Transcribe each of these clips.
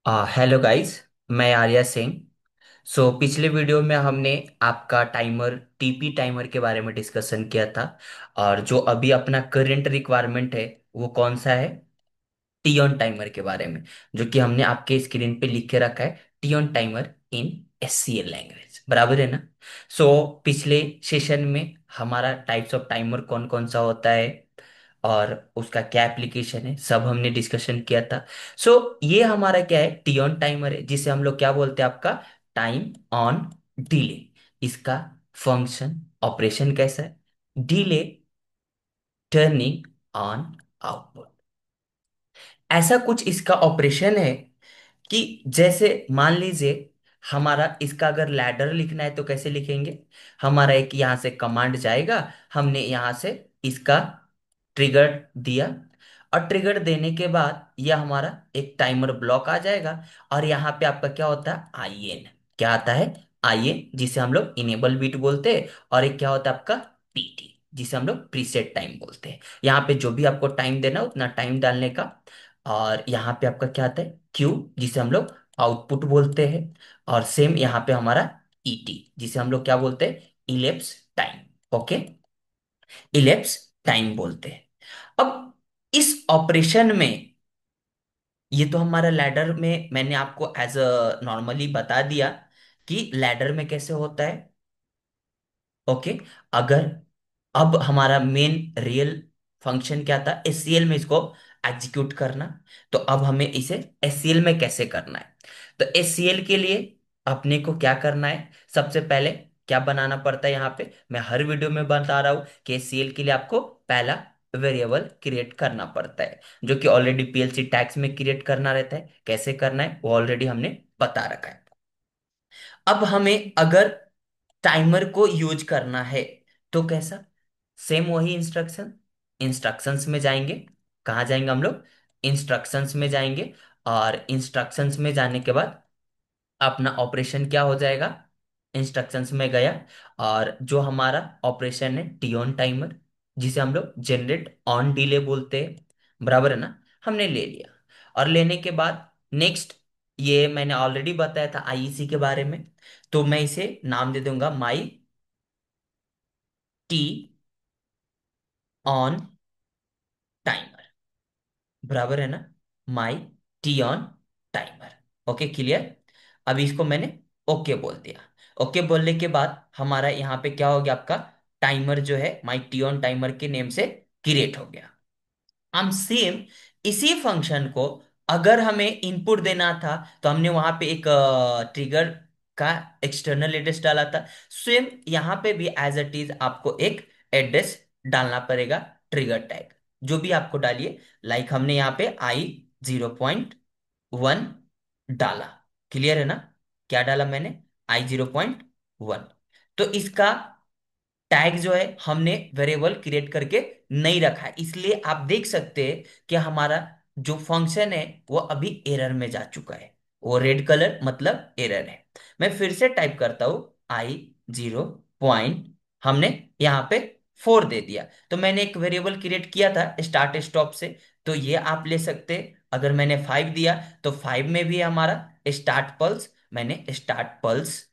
Hello guys. मैं आर्या सिंह। पिछले video में हमने आपका टाइमर टीपी टाइमर के बारे में डिस्कशन किया था। और जो अभी अपना करंट रिक्वायरमेंट है वो कौन सा है? टी ऑन टाइमर के बारे में, जो कि हमने आपके स्क्रीन पे लिख के रखा है। T on timer in SCL language, बराबर है ना? पिछले सेशन में हमारा टाइप्स ऑफ टाइमर कौन कौन सा होता है और उसका क्या एप्लीकेशन है, सब हमने डिस्कशन किया था। ये हमारा क्या है? टी ऑन टाइमर है, जिसे हम लोग क्या बोलते हैं? आपका टाइम ऑन डिले। इसका फंक्शन ऑपरेशन कैसा है? Delay turning on output. ऐसा कुछ इसका ऑपरेशन है कि जैसे मान लीजिए हमारा इसका अगर लैडर लिखना है तो कैसे लिखेंगे? हमारा एक यहाँ से कमांड जाएगा, हमने यहाँ से इसका ट्रिगर दिया, और ट्रिगर देने के बाद यह हमारा एक टाइमर ब्लॉक आ जाएगा। और यहाँ पे आपका क्या होता है? I N. क्या आता है? आई एन, जिसे हम लोग इनेबल बीट बोलते हैं। और एक क्या होता है आपका? पीटी, जिसे हम लोग प्रीसेट टाइम बोलते हैं। यहाँ पे जो भी आपको टाइम देना उतना टाइम डालने का। और यहाँ पे आपका क्या आता है? क्यू, जिसे हम लोग आउटपुट बोलते हैं। और सेम यहाँ पे हमारा ईटी, जिसे हम लोग क्या बोलते हैं? Ellipse time. Okay, ellipse time बोलते हैं। अब इस ऑपरेशन में, ये तो हमारा लैडर में मैंने आपको एज अ नॉर्मली बता दिया कि लैडर में कैसे होता है। ओके, अगर अब हमारा मेन रियल फंक्शन क्या था? एससीएल में इसको एग्जीक्यूट करना। तो अब हमें इसे एससीएल में कैसे करना है? तो एससीएल के लिए अपने को क्या करना है? सबसे पहले क्या बनाना पड़ता है? यहाँ पे मैं हर वीडियो में बता रहा हूँ कि एससीएल के लिए आपको पहला वेरिएबल क्रिएट करना पड़ता है, जो कि ऑलरेडी पीएलसी टैग्स में क्रिएट करना रहता है। कैसे करना है वो ऑलरेडी हमने बता रखा है। अब हमें अगर टाइमर को यूज करना है तो कैसा? सेम वही इंस्ट्रक्शन, इंस्ट्रक्शंस में जाएंगे। कहाँ जाएंगे हम लोग? इंस्ट्रक्शंस में जाएंगे। और इंस्ट्रक्शंस में जाने के बाद अपना ऑपरेशन क्या हो जाएगा? इंस्ट्रक्शंस में गया, और जो हमारा ऑपरेशन है टी ऑन टाइमर, जिसे हम लोग जनरेट ऑन डिले बोलते हैं, बराबर है ना? हमने ले लिया। और लेने के बाद नेक्स्ट, ये मैंने ऑलरेडी बताया था आईईसी के बारे में, तो मैं इसे नाम दे दूंगा माई टी ऑन टाइमर, बराबर है ना? My T on timer. Okay, clear? अभी इसको मैंने ओके बोल दिया। ओके बोलने के बाद हमारा यहाँ पे क्या हो गया? आपका टाइमर जो है माई टी ऑन टाइमर के नेम से क्रिएट हो गया। हम सेम इसी फंक्शन को अगर हमें इनपुट देना था तो हमने वहां पे एक ट्रिगर का एक्सटर्नल एड्रेस डाला था। सेम यहाँ पे भी एज इट इज आपको एक एड्रेस डालना पड़ेगा, ट्रिगर टैग जो भी आपको डालिए। लाइक हमने यहाँ पे I 0.1 डाला। क्लियर है ना? क्या डाला मैंने? I 0.1। तो इसका टैग जो है हमने वेरिएबल क्रिएट करके नहीं रखा है, इसलिए आप देख सकते हैं कि हमारा जो फंक्शन है वो अभी एरर में जा चुका है। वो रेड कलर मतलब एरर है। मैं फिर से टाइप करता हूं, I 0. हमने यहाँ पे 4 दे दिया। तो मैंने एक वेरिएबल क्रिएट किया था स्टार्ट स्टॉप से, तो ये आप ले सकते हैं। अगर मैंने 5 दिया तो 5 में भी हमारा स्टार्ट पल्स, मैंने स्टार्ट पल्स,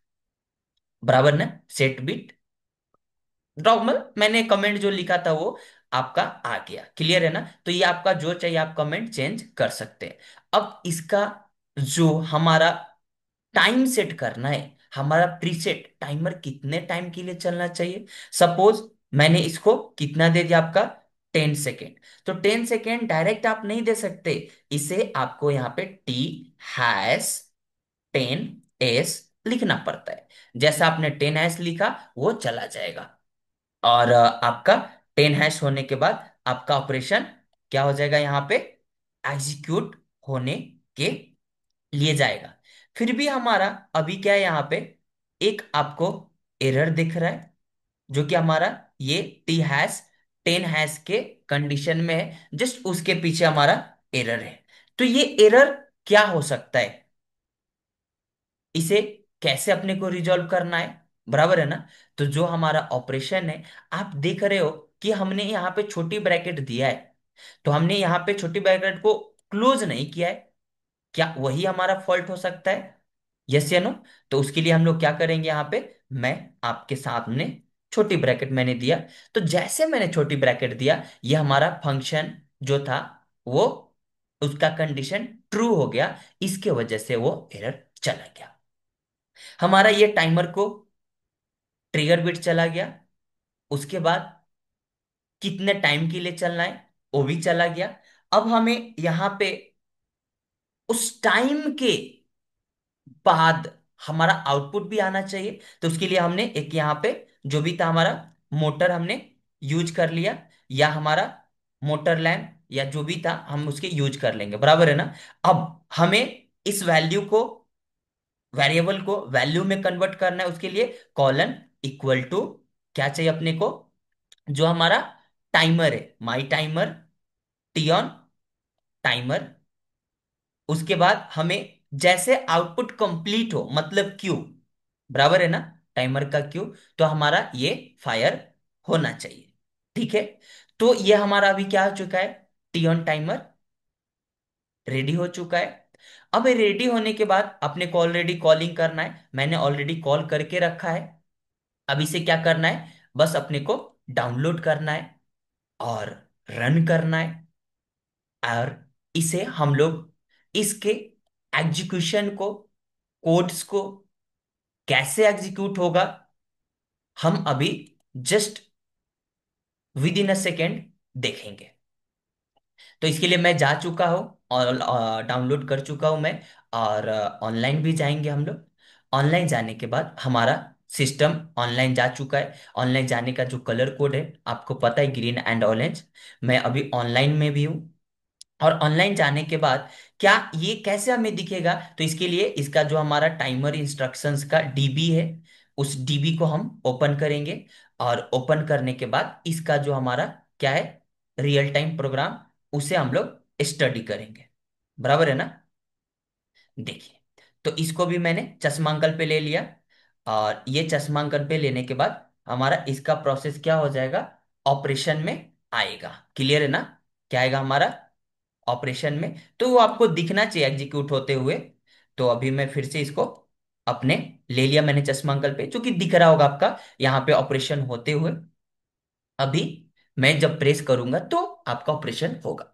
बराबर ना? सेट बिट नॉर्मल मैंने कमेंट जो लिखा था वो आपका आ गया। क्लियर है ना? तो ये आपका जो चाहिए आप कमेंट चेंज कर सकते हैं। अब इसका जो हमारा टाइम सेट करना है, हमारा प्रीसेट टाइमर कितने टाइम के लिए चलना चाहिए? सपोज मैंने इसको कितना दे दिया आपका? 10 सेकेंड। तो 10 सेकेंड डायरेक्ट आप नहीं दे सकते, इसे आपको यहाँ पे T#10S लिखना पड़ता है। जैसा आपने 10 हैश लिखा वो चला जाएगा। और आपका 10 हैश होने के बाद आपका ऑपरेशन क्या हो जाएगा? यहाँ पे एग्जीक्यूट होने के लिए जाएगा। फिर भी हमारा अभी क्या है? यहाँ पे एक आपको एरर दिख रहा है, जो कि हमारा ये T#10 के कंडीशन में है। जस्ट उसके पीछे हमारा एरर है। तो ये एरर क्या हो सकता है? इसे कैसे अपने को रिजॉल्व करना है, बराबर है ना? तो जो हमारा ऑपरेशन है, आप देख रहे हो कि हमने यहाँ पे छोटी ब्रैकेट दिया है, तो हमने यहाँ पे छोटी ब्रैकेट को क्लोज नहीं किया है। क्या वही हमारा फॉल्ट हो सकता है? यस या नो? तो उसके लिए हम लोग क्या करेंगे यहाँ पे, मैं आपके सामने छोटी ब्रैकेट मैंने दिया, तो जैसे मैंने छोटी ब्रैकेट दिया, ये हमारा फंक्शन जो था वो, उसका कंडीशन ट्रू हो गया, इसके वजह से वो एरर चला गया। हमारा ये टाइमर को ट्रिगर बिट चला गया, उसके बाद कितने टाइम के लिए चलना है वो भी चला गया। अब हमें यहाँ पे उस टाइम के बाद हमारा आउटपुट भी आना चाहिए, तो उसके लिए हमने एक यहाँ पे जो भी था हमारा मोटर हमने यूज कर लिया, या हमारा मोटर लैम्प या जो भी था हम उसके यूज कर लेंगे, बराबर है ना। अब हमें इस वैल्यू को, वेरिएबल को वैल्यू में कन्वर्ट करना है, उसके लिए कॉलन इक्वल टू क्या चाहिए अपने को, जो हमारा टाइमर है, माई टाइमर, टी ऑन टाइमर। उसके बाद हमें जैसे आउटपुट कंप्लीट हो, मतलब क्यू, बराबर है ना, टाइमर का क्यू, तो हमारा ये फायर होना चाहिए। ठीक है, तो ये हमारा अभी क्या हो चुका है, टी ऑन टाइमर रेडी हो चुका है। अब रेडी होने के बाद अपने को ऑलरेडी कॉलिंग करना है, मैंने ऑलरेडी कॉल करके रखा है। अब इसे क्या करना है, बस अपने को डाउनलोड करना है और रन करना है। और इसे हम लोग इसके एग्जीक्यूशन को, कोड्स को कैसे एग्जीक्यूट होगा, हम अभी just with in a second देखेंगे। तो इसके लिए मैं जा चुका हूँ और डाउनलोड कर चुका हूँ मैं, और ऑनलाइन भी जाएंगे हम लोग। ऑनलाइन जाने के बाद हमारा सिस्टम ऑनलाइन जा चुका है। ऑनलाइन जाने का जो कलर कोड है आपको पता है, ग्रीन एंड ऑरेंज। मैं अभी ऑनलाइन में भी हूँ। और ऑनलाइन जाने के बाद क्या ये कैसे हमें दिखेगा, तो इसके लिए इसका जो हमारा टाइमर इंस्ट्रक्शंस का डीबी है, उस डीबी को हम ओपन करेंगे। और ओपन करने के बाद इसका जो हमारा क्या है, रियल टाइम प्रोग्राम, उसे हम लोग स्टडी करेंगे, बराबर है ना। देखिए, तो इसको भी मैंने चश्मांकन पे ले लिया। और ये चश्मांकन पे लेने के बाद हमारा इसका प्रोसेस क्या हो जाएगा, ऑपरेशन में आएगा। क्लियर है ना? क्या आएगा हमारा ऑपरेशन में, तो वो आपको दिखना चाहिए एग्जीक्यूट होते हुए। तो अभी मैं फिर से इसको अपने ले लिया मैंने चश्मा अंकल पे, जो कि दिख रहा होगा आपका यहाँ पे ऑपरेशन होते हुए। अभी मैं जब प्रेस करूंगा तो आपका ऑपरेशन होगा।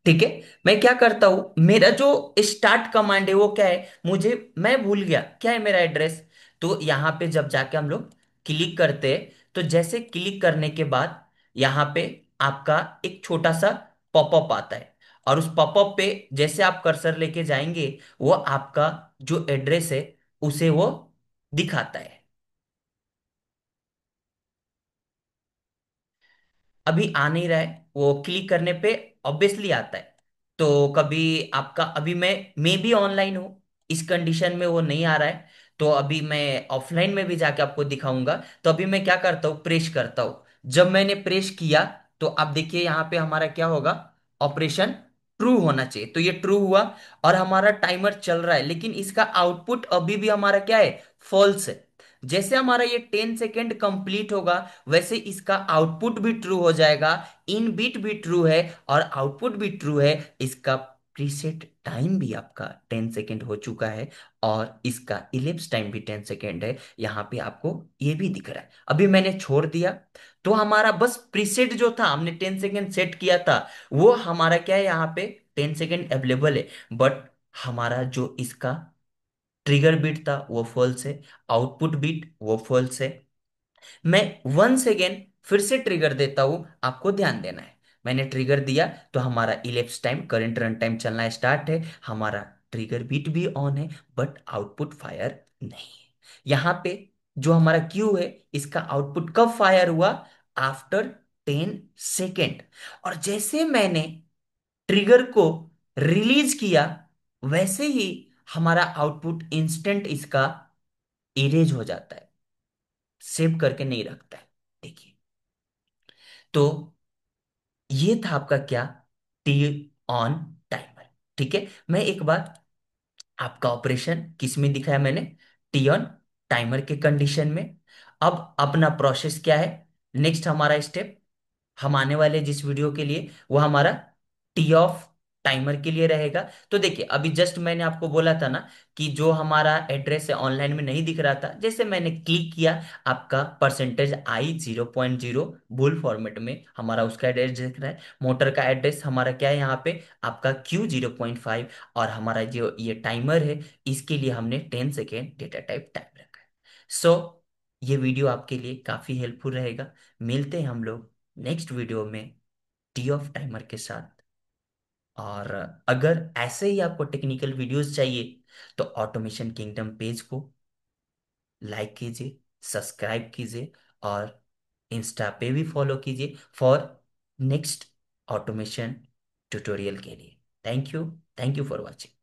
ठीक है, मैं क्या करता हूं, मेरा जो स्टार्ट कमांड है वो क्या है, मुझे, मैं भूल गया क्या है मेरा एड्रेस। तो यहाँ पे जब जाके हम लोग क्लिक करते हैं, तो जैसे क्लिक करने के बाद यहाँ पे आपका एक छोटा सा पॉपअप आता है। और उस पॉपअप पे जैसे आप कर्सर लेके जाएंगे, वो आपका जो एड्रेस है उसे वो दिखाता है। अभी आ नहीं रहा है, वो क्लिक करने पे ऑब्वियसली आता है। तो कभी आपका, अभी मैं भी ऑनलाइन हूँ, इस कंडीशन में वो नहीं आ रहा है। तो अभी मैं ऑफलाइन में भी जाके आपको दिखाऊंगा। तो अभी मैं क्या करता हूँ, प्रेस करता हूँ। जब मैंने प्रेस किया, तो आप देखिए यहाँ पे हमारा क्या होगा, ऑपरेशन ट्रू होना चाहिए, तो ये ट्रू हुआ। और हमारा टाइमर चल रहा है, लेकिन इसका आउटपुट अभी भी हमारा क्या है, फॉल्स है। जैसे हमारा ये 10 सेकेंड कंप्लीट होगा, वैसे इसका आउटपुट भी ट्रू हो जाएगा। इन बिट भी ट्रू है और आउटपुट भी ट्रू है। इसका प्रीसेट टाइम भी आपका 10 सेकेंड हो चुका है, और इसका इलिप्स टाइम भी 10 सेकेंड है। यहाँ पे आपको ये भी दिख रहा है। अभी मैंने छोड़ दिया, तो हमारा बस प्रीसेट जो था, हमने 10 सेकेंड सेट किया था, वो हमारा क्या है, यहाँ पे 10 सेकेंड अवेलेबल है। बट हमारा जो इसका ट्रिगर बिट था वो फॉल्स है, आउटपुट बिट वो फॉल्स है। मैं 1 सेकेंड फिर से ट्रिगर देता हूं, आपको ध्यान देना है। मैंने ट्रिगर दिया, तो हमारा ellipse time, current run time चलना स्टार्ट है, हमारा ट्रिगर बीट भी ऑन है, बट आउटपुट फायर नहीं है। यहां पे जो हमारा क्यू है, इसका आउटपुट कब फायर हुआ, आफ्टर 10 सेकेंड। और जैसे मैंने ट्रिगर को रिलीज किया, वैसे ही हमारा आउटपुट इंस्टेंट इसका इरेज हो जाता है, सेव करके नहीं रखता है। देखिए, तो ये था आपका क्या, टी ऑन टाइमर। ठीक है, मैं एक बार आपका ऑपरेशन किस में दिखाया मैंने, टी ऑन टाइमर के कंडीशन में। अब अपना प्रोसेस क्या है, नेक्स्ट हमारा स्टेप, हम आने वाले जिस वीडियो के लिए, वो हमारा टी ऑफ टाइमर के लिए रहेगा। तो देखिए अभी जस्ट मैंने आपको बोला था ना कि जो हमारा एड्रेस है ऑनलाइन में नहीं दिख रहा था, जैसे मैंने क्लिक किया, आपका परसेंटेज आई 0.0 भूल फॉर्मेट में हमारा उसका एड्रेस दिख रहा है। मोटर का एड्रेस हमारा क्या है यहाँ पे, आपका Q 0.5। और हमारा जो ये टाइमर है, इसके लिए हमने 10 सेकेंड डेटा टाइप टाइम रखा है। सो ये वीडियो आपके लिए काफी हेल्पफुल रहेगा। मिलते हैं हम लोग नेक्स्ट वीडियो में टी ऑफ टाइमर के साथ। और अगर ऐसे ही आपको टेक्निकल वीडियोस चाहिए तो ऑटोमेशन किंगडम पेज को लाइक कीजिए, सब्सक्राइब कीजिए, और इंस्टा पे भी फॉलो कीजिए फॉर नेक्स्ट ऑटोमेशन ट्यूटोरियल के लिए। Thank you. Thank you for watching.